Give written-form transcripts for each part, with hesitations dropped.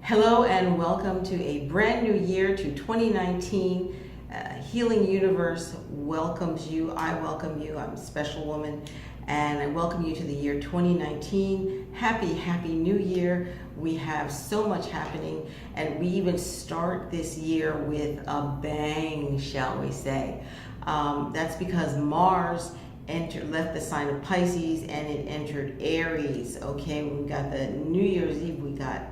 Hello and welcome to a brand new year, to 2019. Healing Universe welcomes you. I welcome you. I'm Specialwoman, and I welcome you to the year 2019. Happy New Year. We have so much happening, and we even start this year with a bang, shall we say. That's because Mars left the sign of Pisces and it entered Aries. Okay, we got the New Year's Eve, we got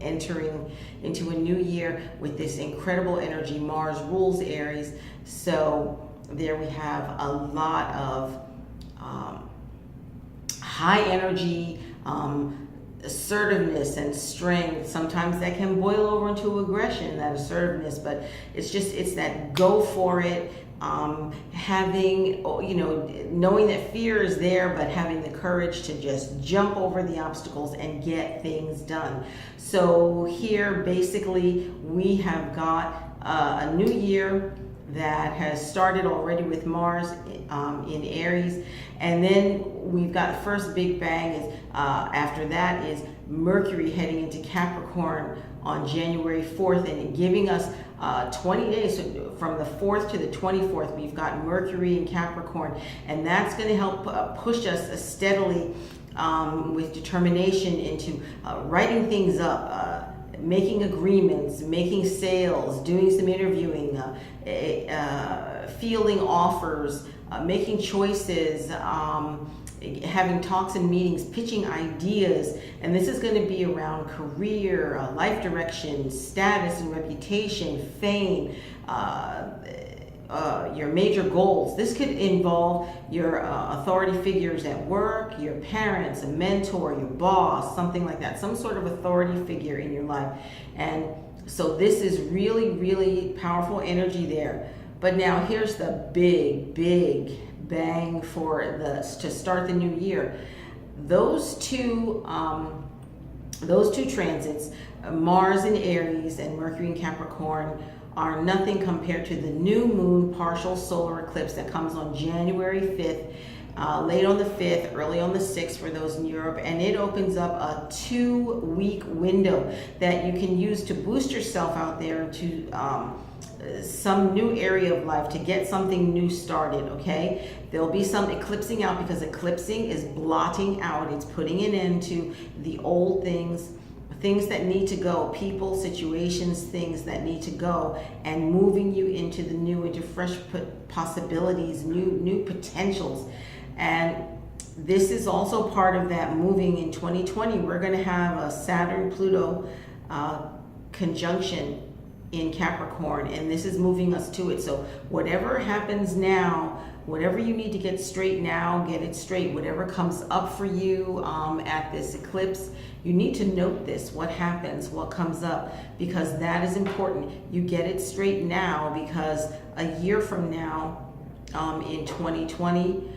entering into a new year with this incredible energy. Mars rules Aries, so there we have a lot of high energy, assertiveness and strength. Sometimes that can boil over into aggression, that assertiveness, but it's that go for it, having, knowing that fear is there, but having the courage to just jump over the obstacles and get things done. So here basically we have got a new year that has started already with Mars in Aries, and then we've got the first big bang is after that is Mercury heading into Capricorn on January 4th and giving us 20 days. So from the 4th to the 24th, we've got Mercury in Capricorn, and that's going to help push us steadily with determination into writing things up, making agreements, making sales, doing some interviewing, fielding offers, making choices, having talks and meetings, pitching ideas. And this is going to be around career, life direction, status and reputation, fame, your major goals. This could involve your authority figures at work, your parents, a mentor, your boss, something like that, some sort of authority figure in your life. And so this is really powerful energy there. But now here's the big bang to start the new year. Those two transits, Mars in Aries and Mercury in Capricorn, are nothing compared to the new moon partial solar eclipse that comes on January 5th, late on the 5th, early on the 6th for those in Europe, and it opens up a 2-week window that you can use to boost yourself out there to some new area of life, to get something new started. Okay, there'll be some eclipsing out, because eclipsing is blotting out, it's putting an end to the old things that need to go, people, situations, things that need to go, and moving you into the new, into fresh possibilities, new potentials. And this is also part of that moving in 2020. We're going to have a Saturn-Pluto conjunction in Capricorn, and this is moving us to it. So whatever happens now, whatever you need to get straight now, get it straight. Whatever comes up for you at this eclipse, you need to note this, what happens, what comes up, because that is important. You get it straight now, because a year from now, in 2020,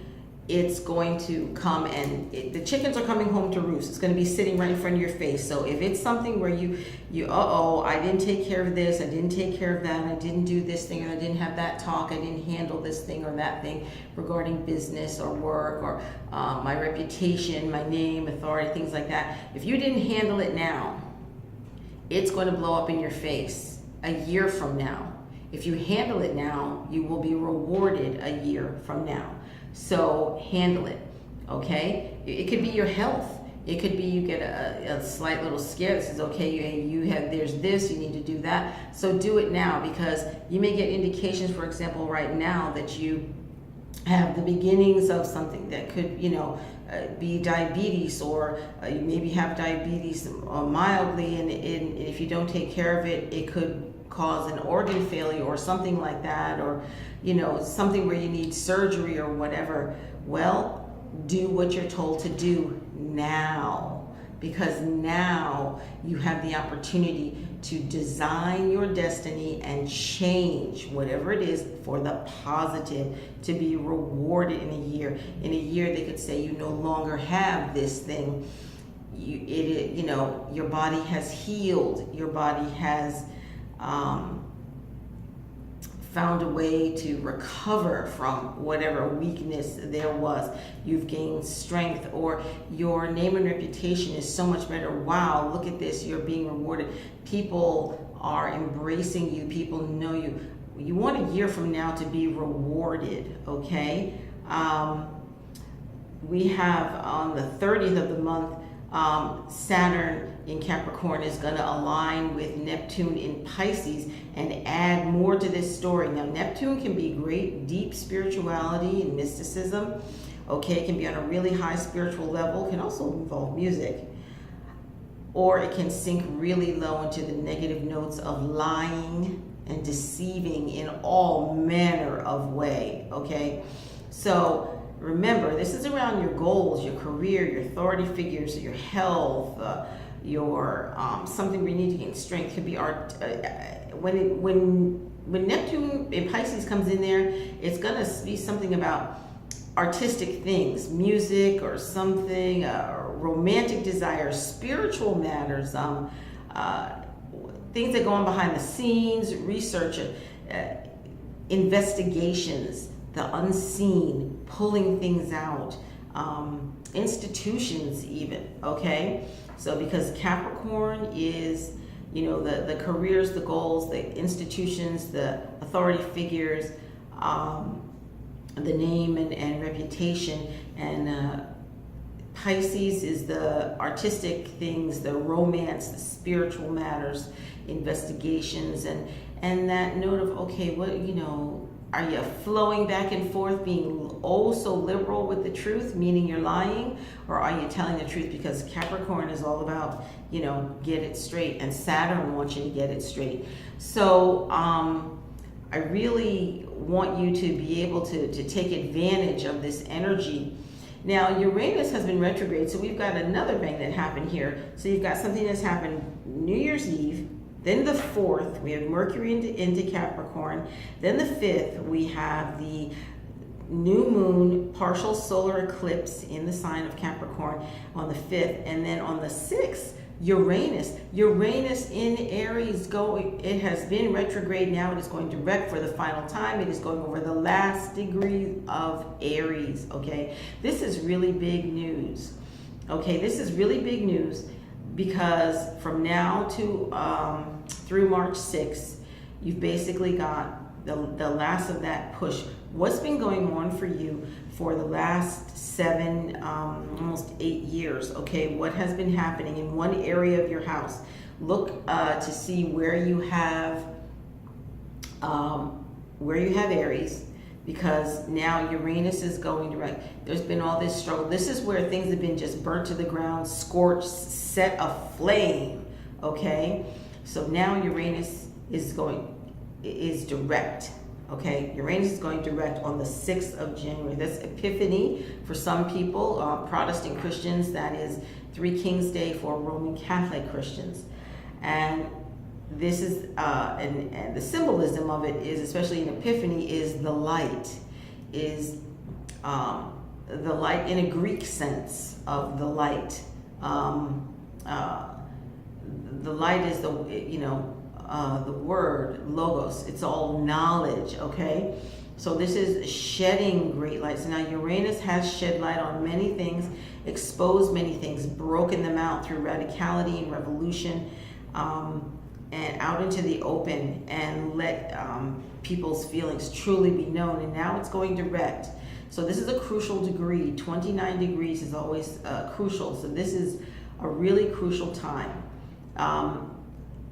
it's going to come, and the chickens are coming home to roost. It's going to be sitting right in front of your face. So if it's something where you I didn't take care of this, I didn't take care of that, I didn't do this thing, or I didn't have that talk, I didn't handle this thing or that thing regarding business or work or my reputation, my name, authority, things like that. If you didn't handle it now, it's going to blow up in your face a year from now. If you handle it now, you will be rewarded a year from now. So handle it, okay? It could be your health. It could be you get a slight little scare that says, okay, there's this, you need to do that. So do it now, because you may get indications, for example, right now, that you have the beginnings of something that could, be diabetes, or you maybe have diabetes mildly, and if you don't take care of it, it could cause an organ failure or something like that, or something where you need surgery or whatever. Well, do what you're told to do now, because now you have the opportunity to design your destiny and change whatever it is for the positive, to be rewarded in a year. In a year, they could say you no longer have this thing. Your body has healed. Your body has found a way to recover from whatever weakness there was. You've gained strength, or your name and reputation is so much better. Wow, look at this, you're being rewarded. People are embracing you, people know you. You want a year from now to be rewarded, okay? We have on the 30th of the month, Saturn in Capricorn is going to align with Neptune in Pisces and add more to this story. Now, Neptune can be great, deep spirituality and mysticism. Okay, it can be on a really high spiritual level. It can also involve music. Or it can sink really low into the negative notes of lying and deceiving in all manner of way. Okay, so remember, this is around your goals, your career, your authority figures, your health, your something where you need to gain strength. Could be art. When Neptune in Pisces comes in there, it's gonna be something about artistic things, music or something, romantic desires, spiritual matters, things that go on behind the scenes, research, investigations, the unseen, pulling things out, institutions even, okay? So because Capricorn is, you know, the careers, the goals, the institutions, the authority figures, the name and reputation, and Pisces is the artistic things, the romance, the spiritual matters, investigations, and that note of, okay, what, you know, are you flowing back and forth, being oh so liberal with the truth, meaning you're lying, or are you telling the truth? Because Capricorn is all about, you know, get it straight, and Saturn wants you to get it straight. So I really want you to be able to take advantage of this energy. Now, Uranus has been retrograde, so we've got another bang that happened here. So you've got something that's happened New Year's Eve. Then the 4th, we have Mercury into Capricorn. Then the 5th, we have the new moon, partial solar eclipse in the sign of Capricorn on the 5th. And then on the 6th, Uranus in Aries, it has been retrograde. Now it is going direct for the final time. It is going over the last degree of Aries, okay? This is really big news, okay? This is really big news, because from now to through March 6th, you've basically got the last of that push. What's been going on for you for the last 7, almost 8 years, okay? What has been happening in one area of your house? Look to see where you have Aries, because now Uranus is going direct. There's been all this struggle. This is where things have been just burnt to the ground, scorched, set aflame, okay? So now Uranus is direct, okay? Uranus is going direct on the 6th of January. That's Epiphany for some people, Protestant Christians. That is Three Kings Day for Roman Catholic Christians. And this is, and the symbolism of it is, especially in Epiphany, is the light, is the light in a Greek sense of the light. The light is the, you know, the word, logos. It's all knowledge, okay? So this is shedding great light. So now Uranus has shed light on many things, exposed many things, broken them out through radicality and revolution, and out into the open, and let people's feelings truly be known. And now it's going direct. So this is a crucial degree. 29 degrees is always crucial. So this is a really crucial time.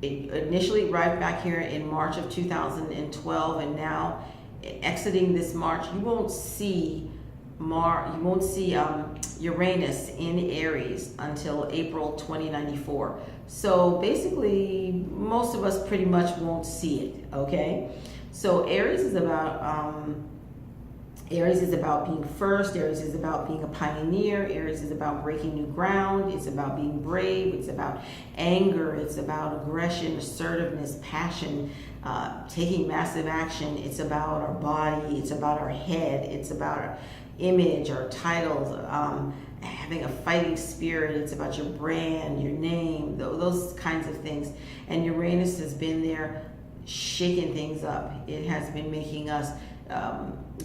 It initially arrived back here in March of 2012, and now exiting this March, you won't see Uranus in Aries until April 2094. So basically, most of us pretty much won't see it, okay? So Aries is about being first. Aries is about being a pioneer. Aries is about breaking new ground. It's about being brave. It's about anger. It's about aggression, assertiveness, passion, taking massive action. It's about our body. It's about our head. It's about our image, our titles, having a fighting spirit. It's about your brand, your name, those kinds of things. And Uranus has been there shaking things up. It has been making us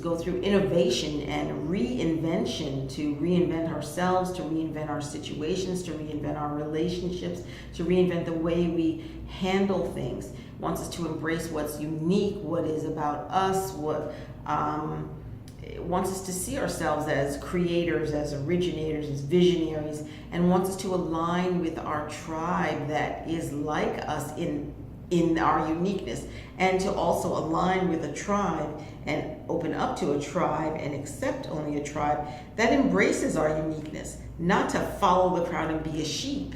go through innovation and reinvention, to reinvent ourselves, to reinvent our situations, to reinvent our relationships, to reinvent the way we handle things. It wants us to embrace what's unique, what is about us, what it wants us to see ourselves as creators, as originators, as visionaries, and wants us to align with our tribe that is like us in our uniqueness, and to also align with a tribe and open up to a tribe and accept only a tribe that embraces our uniqueness, not to follow the crowd and be a sheep,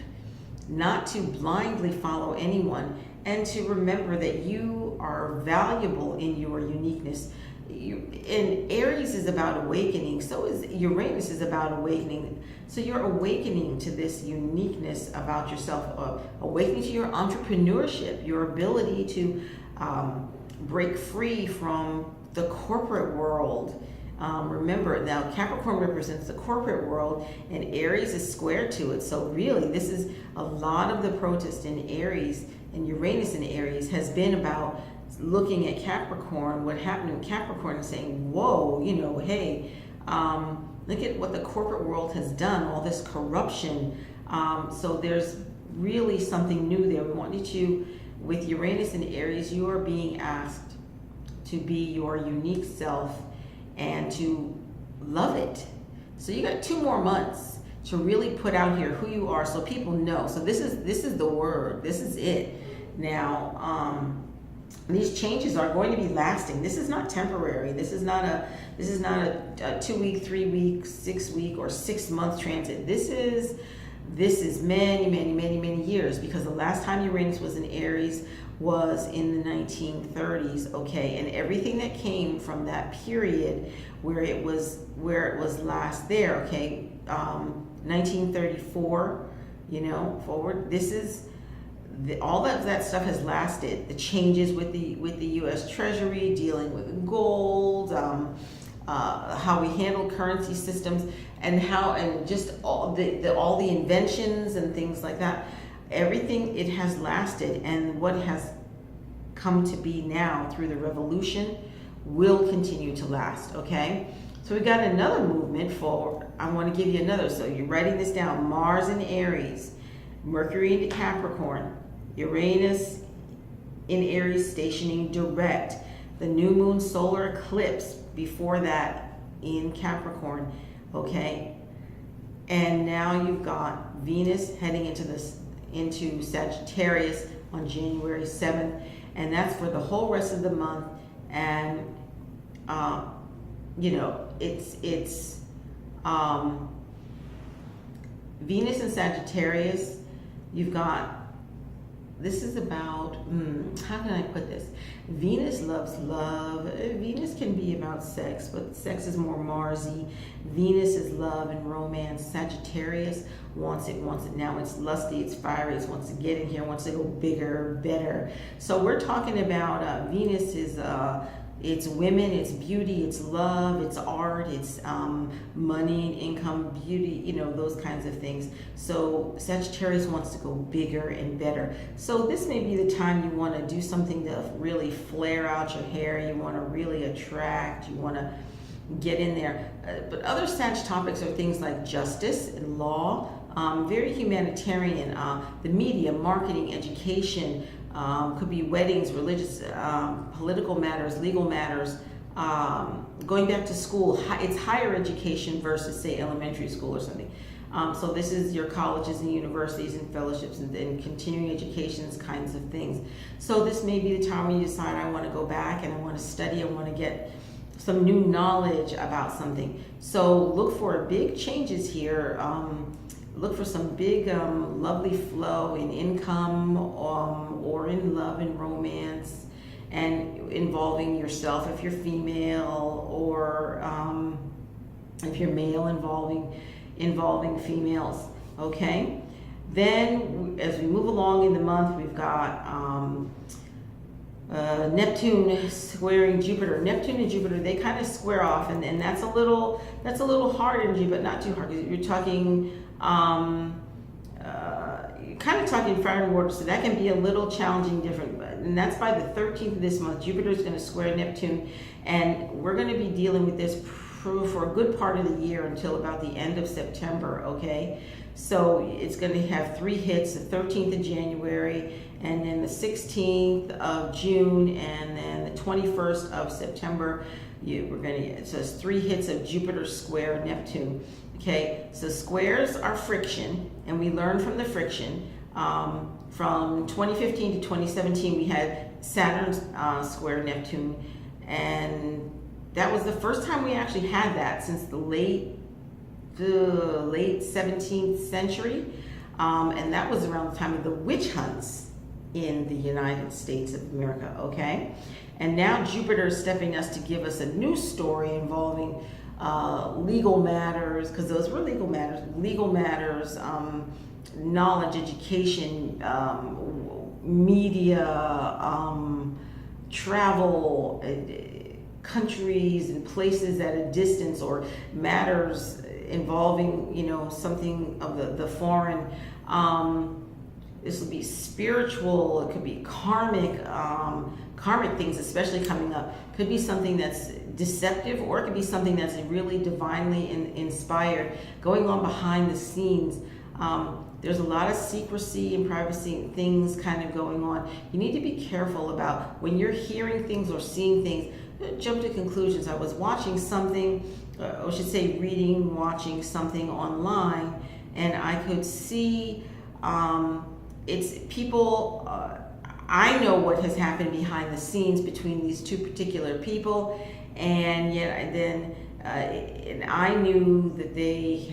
not to blindly follow anyone, and to remember that you are valuable in your uniqueness. And Aries is about awakening, so is Uranus is about awakening. So you're awakening to this uniqueness about yourself, awakening to your entrepreneurship, your ability to break free from the corporate world. Remember, now Capricorn represents the corporate world, and Aries is square to it. So really, this is a lot of the protest in Aries, and Uranus in Aries has been about looking at Capricorn, what happened in Capricorn, and saying, whoa, hey, look at what the corporate world has done, all this corruption. So there's really something new there. We want you to, with Uranus and Aries, you are being asked to be your unique self and to love it. So you got 2 more months to really put out here who you are, so people know. So this is the word. This is it. Now, these changes are going to be lasting. This is not temporary. This is not a 2-week, 3-week, 6-week, or 6-month transit. This is many years, because the last time Uranus was in Aries was in the 1930s. Okay, and everything that came from that period where it was last there. Okay, 1934, forward. This is. All of that stuff has lasted. The changes with the U.S. Treasury, dealing with gold, how we handle currency systems, and just all the inventions and things like that. Everything, it has lasted, and what has come to be now through the revolution will continue to last. Okay, so we got another movement forward. I want to give you another. So you're writing this down: Mars in Aries, Mercury into Capricorn, Uranus in Aries stationing direct, the new moon solar eclipse before that in Capricorn. Okay, and now you've got Venus heading into Sagittarius on January 7th, and that's for the whole rest of the month. And it's Venus in Sagittarius. You've got, this is about, how can I put this? Venus loves love. Venus can be about sex, but sex is more Marsy. Venus is love and romance. Sagittarius wants it now. It's lusty, it's fiery, it wants to get in here, wants to go bigger, better. So we're talking about Venus is it's women, it's beauty, it's love, it's art, it's money, income, beauty, those kinds of things. So Sagittarius wants to go bigger and better. So this may be the time you want to do something to really flare out your hair. You want to really attract. You want to get in there. But other Sag topics are things like justice and law, very humanitarian, the media, marketing, education, could be weddings, religious, political matters, legal matters, going back to school. It's higher education versus, say, elementary school or something. So this is your colleges and universities and fellowships and continuing educations kinds of things. So this may be the time when you decide, I want to go back and I want to study, I want to get some new knowledge about something. So look for big changes here. Look for some big, lovely flow in income or in love and romance, and involving yourself if you're female, or if you're male, involving females. Okay. Then, as we move along in the month, we've got Neptune squaring Jupiter. Neptune and Jupiter, they kind of square off, and that's a little kind of talking fire and water, so that can be a little challenging, different. And that's by the 13th of this month. Jupiter is going to square Neptune, and we're going to be dealing with this for a good part of the year until about the end of September, okay? So it's going to have 3 hits, the 13th of January, and then the 16th of June, and then the 21st of September. So it's 3 hits of Jupiter square Neptune. Okay, so squares are friction, and we learn from the friction. From 2015 to 2017, we had Saturn square Neptune, and that was the first time we actually had that since the late 17th century, and that was around the time of the witch hunts in the United States of America. Okay, and now Jupiter is stepping us to give us a new story involving legal matters, because those were legal matters, knowledge, education, media, travel, countries and places at a distance, or matters involving, something of the foreign. This will be spiritual, it could be karmic things, especially coming up. Could be something that's deceptive, or it could be something that's really divinely inspired, going on behind the scenes. There's a lot of secrecy and privacy things kind of going on. You need to be careful about when you're hearing things or seeing things. Jump to conclusions. I was watching something, or I should say watching something online, and I could see it's people, I know what has happened behind the scenes between these two particular people, and yet and I knew that they'd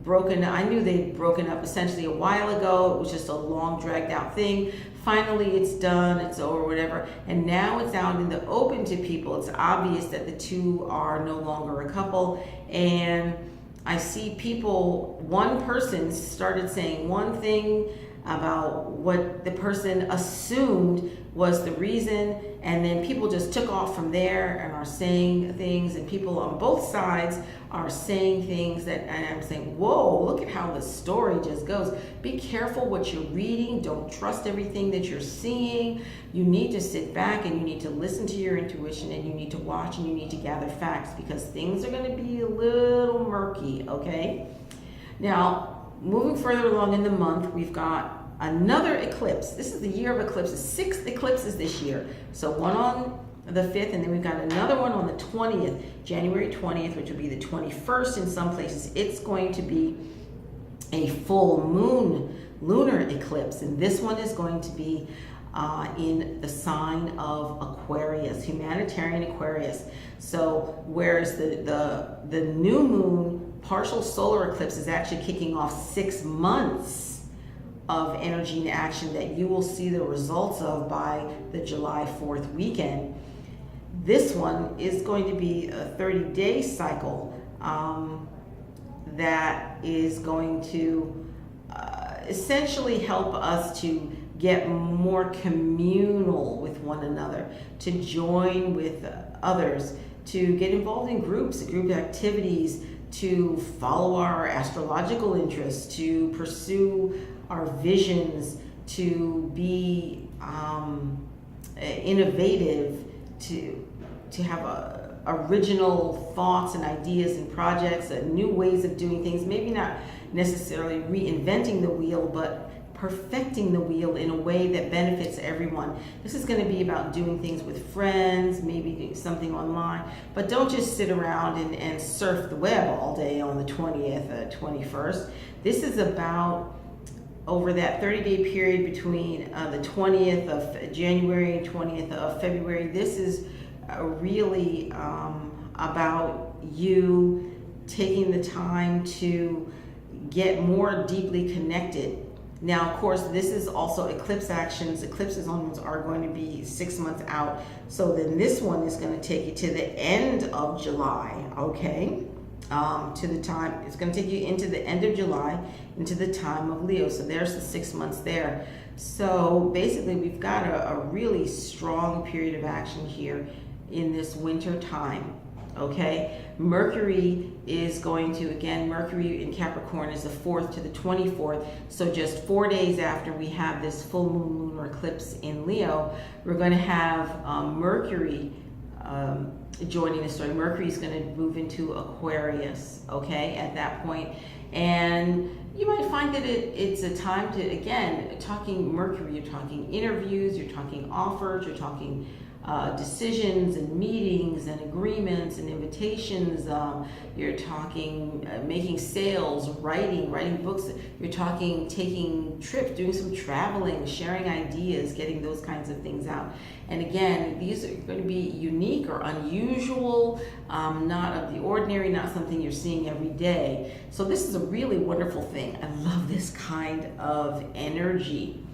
broken up essentially a while ago. It was just a long dragged out thing. Finally it's done, it's over, whatever, and now it's out in the open to people. It's obvious that the two are no longer a couple, and I see one person started saying one thing about what the person assumed was the reason, and then people just took off from there and are saying things, and people on both sides are saying things and I'm saying, whoa, look at how the story just goes. Be careful what you're reading. Don't trust everything that you're seeing. You need to sit back and you need to listen to your intuition, and you need to watch and you need to gather facts, because things are going to be a little murky, okay? Now, moving further along in the month, we've got another eclipse. This is the year of eclipses, 6 eclipses this year. So one on the 5th, and then we've got another one on the 20th, January 20th, which will be the 21st in some places. It's going to be a full moon lunar eclipse, and this one is going to be in the sign of Aquarius, humanitarian Aquarius. So whereas the new moon partial solar eclipse is actually kicking off 6 months of energy and action that you will see the results of by the July 4th weekend. This one is going to be a 30-day cycle that is going to essentially help us to get more communal with one another, to join with others, to get involved in group activities, to follow our astrological interests, to pursue our visions, to be innovative, to have original thoughts and ideas and projects, new ways of doing things, maybe not necessarily reinventing the wheel, but perfecting the wheel in a way that benefits everyone. This is going to be about doing things with friends, maybe doing something online, but don't just sit around and surf the web all day on the 20th, 21st. This is about, over that 30-day period between the 20th of January and 20th of February, this is really about you taking the time to get more deeply connected. Now, of course, this is also eclipse actions. Eclipses are going to be 6 months out. So then this one is going to take you to the end of July, okay? To the time, it's going to take you into the end of July, into the time of Leo. So there's the 6 months there. So basically, we've got a really strong period of action here in this winter time. okay? Mercury is going to, again, Mercury in Capricorn is the 4th to the 24th. So just 4 days after we have this full moon lunar eclipse in Leo, we're going to have Mercury joining the story. Mercury is going to move into Aquarius, okay, at that point. And you might find that it's a time to, again, talking Mercury, you're talking interviews, you're talking offers, you're talking decisions and meetings and agreements and invitations. You're talking making sales, writing books. You're talking taking trips, doing some traveling, sharing ideas, getting those kinds of things out. And again, these are going to be unique or unusual, not of the ordinary, not something you're seeing every day. So this is a really wonderful thing. I love this kind of energy.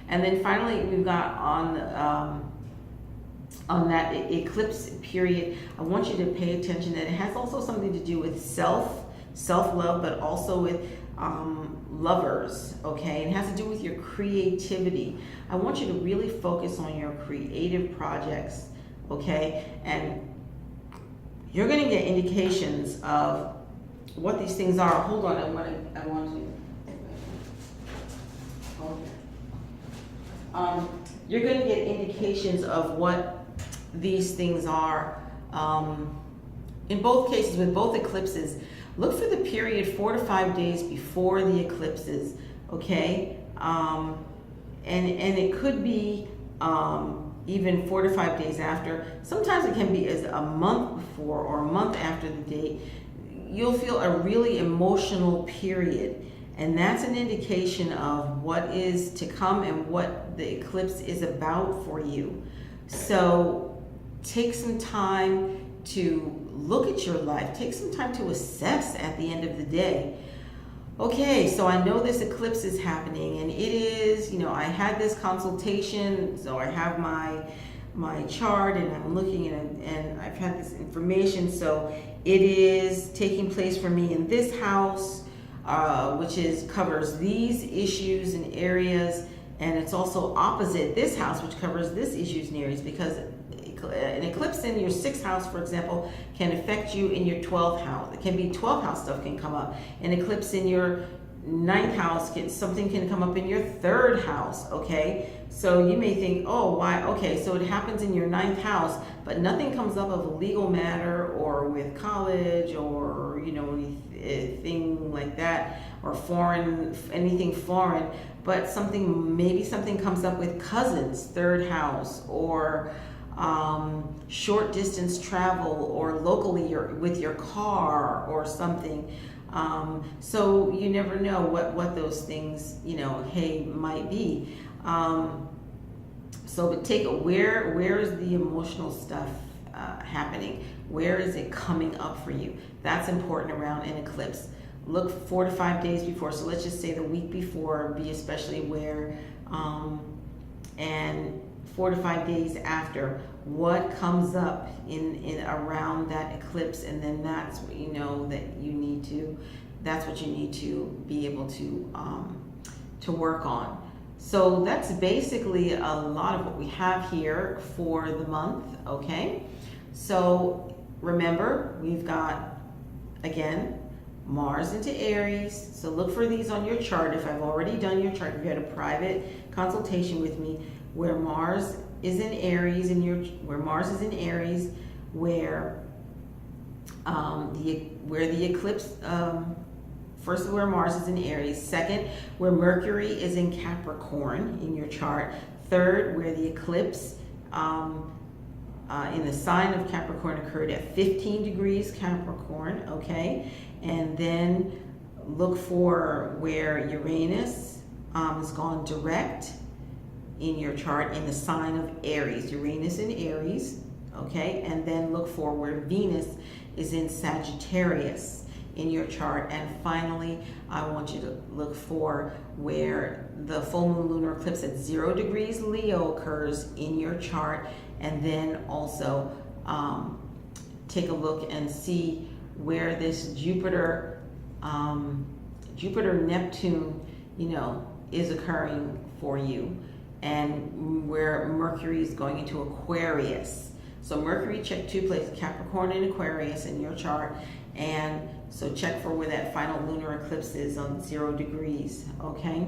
And then finally, we've got on that eclipse period, I want you to pay attention that it has also something to do with self-love, but also with lovers, okay? It has to do with your creativity. I want you to really focus on your creative projects, okay? And you're going to get indications of what these things are. Hold on, I want to. Okay. You're going to get indications of what these things are. In both cases, with both eclipses, look for the period 4 to 5 days before the eclipses, okay? And it could be even 4 to 5 days after. Sometimes it can be as a month before or a month after the date. You'll feel a really emotional period, and that's an indication of what is to come and what the eclipse is about for you. So take some time to look at your life. Take some time to assess at the end of the day. Okay, so I know this eclipse is happening, and it is, I had this consultation, so I have my chart, and I'm looking at it, and I've had this information. So it is taking place for me in this house, which covers these issues and areas, and it's also opposite this house, which covers this issues and areas, because an eclipse in your 6th house, for example, can affect you in your 12th house. It can be 12th house stuff can come up. An eclipse in your 9th house, something can come up in your 3rd house, okay? So you may think, oh, why? Okay, so it happens in your 9th house, but nothing comes up of a legal matter or with college or, anything like that, or anything foreign, but maybe something comes up with cousins, 3rd house, or short distance travel, or locally with your car or something. So you never know what those things, might be. So but where is the emotional stuff happening? Where is it coming up for you? That's important around an eclipse. Look 4 to 5 days before. So let's just say the week before, be especially aware, and 4 to 5 days after, what comes up in around that eclipse, and then that's what you know that you need to. That's what you need to be able to work on. So that's basically a lot of what we have here for the month. Okay, so remember, we've got, again, Mars into Aries. So look for these on your chart. If I've already done your chart, if you had a private consultation with me, where Mars is in Aries, where the eclipse, first, where Mars is in Aries. Second, where Mercury is in Capricorn in your chart. Third, where the eclipse in the sign of Capricorn occurred at 15 degrees Capricorn, okay? And then look for where Uranus has gone direct in your chart in the sign of Aries, Uranus in Aries, okay? And then look for where Venus is in Sagittarius in your chart. And finally, I want you to look for where the full moon lunar eclipse at 0 degrees Leo occurs in your chart. And then also take a look and see where this Jupiter Neptune, is occurring for you, and where Mercury is going into Aquarius. So Mercury check 2 places Capricorn and Aquarius in your chart, and so check for where that final lunar eclipse is on 0 degrees, okay?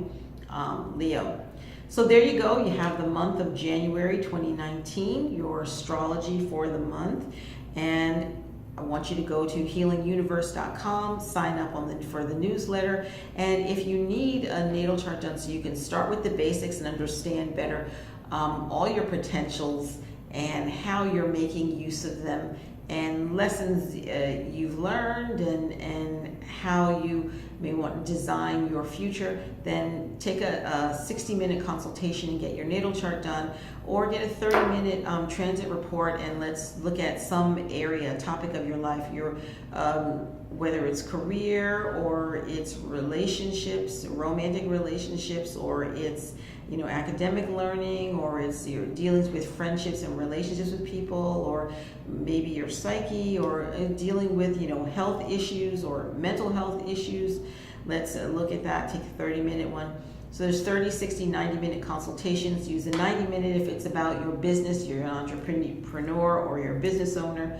Leo. So there you go. You have the month of January 2019, your astrology for the month. And I want you to go to healinguniverse.com, sign up for the newsletter. And if you need a natal chart done so you can start with the basics and understand better all your potentials and how you're making use of them, and lessons you've learned, and how you may want to design your future, then take a 60-minute consultation and get your natal chart done, or get a 30-minute transit report, and let's look at some area, topic of your life, your whether it's career or it's relationships, romantic relationships, or it's academic learning, or it's your dealings with friendships and relationships with people, or maybe your psyche, or dealing with health issues or mental health issues. Let's look at that. Take a 30-minute one. So there's 30, 60, 90-minute consultations. Use a 90-minute if it's about your business, you're an entrepreneur or you're a business owner.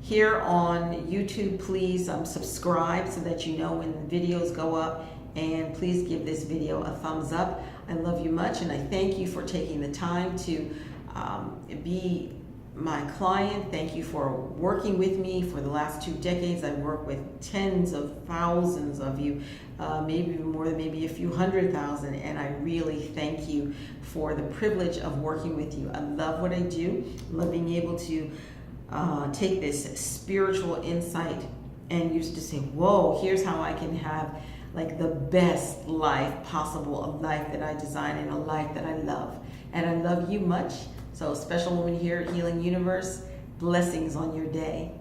Here on YouTube, please subscribe so that you know when the videos go up. And please give this video a thumbs up. I love you much, and I thank you for taking the time to be my client. Thank you for working with me for the last 2 decades. I've worked with tens of thousands of you, maybe more than maybe a few 100,000, and I really thank you for the privilege of working with you. I love what I do. I love being able to take this spiritual insight and use it to say, whoa, here's how I can have like the best life possible, a life that I design and a life that I love. And I love you much. So Special Woman here at Healing Universe, blessings on your day.